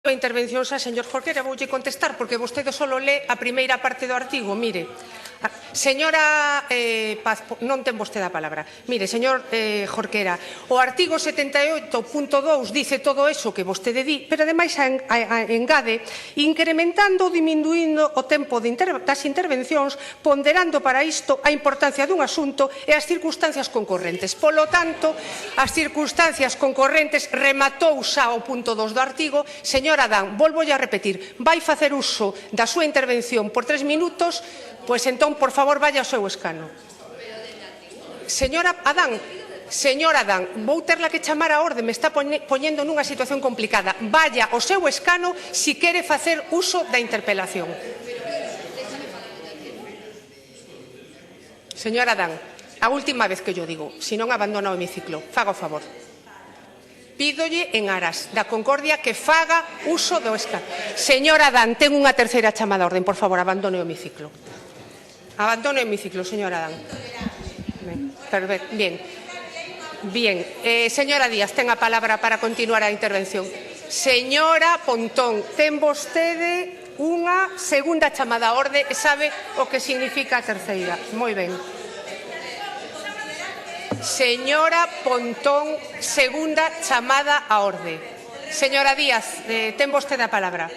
Intervencións a señor Jorquera, voulle contestar porque vostede só lee a primeira parte do artigo. Mire, señora Paz, non ten vostede a palabra. Mire, señor Jorquera, o artigo 78.2 dice todo eso que vostede di, pero ademais engade incrementando ou diminuindo o tempo das intervencións, ponderando para isto a importancia dun asunto e as circunstancias concorrentes. Polo tanto, as circunstancias concorrentes rematou xa o punto 2 do artigo. Señor Adán, volvolle a repetir, vai facer uso da súa intervención por 3 minutos, pois entón, por favor, vaya ao seu escano. Señor Adán, vou terla que chamar a orde, me está poñendo nunha situación complicada. Vaya ao seu escano se quere facer uso da interpelación. Señor Adán, a última vez que yo digo, se non abandona o hemiciclo, faga o favor. Pídolle en aras da concordia que faga uso do escano. Señor Adán, ten unha terceira chamada a orden, por favor, abandone o hemiciclo. Abandone o hemiciclo, señor Adán. Bien. Señora Díaz, ten a palabra para continuar a intervención. Señora Pontón, ten vostede unha segunda chamada a orde e sabe o que significa a terceira. Moi ben. Señora Pontón, segunda chamada a orde. Señora Díaz, ten vostede a palabra.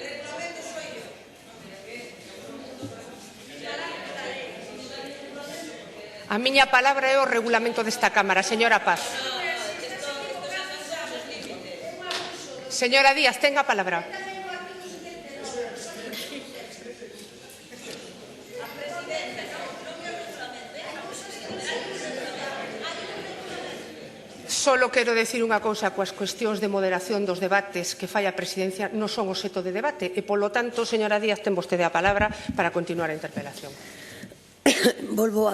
A miña palabra é o regulamento desta Cámara, señora Paz. Señora Díaz, ten a palabra. Solo quero decir unha cousa, coas cuestións de moderación dos debates que fai a Presidencia non son obxecto de debate e, polo tanto, señora Díaz, ten vostede a palabra para continuar a interpelación. Volvo a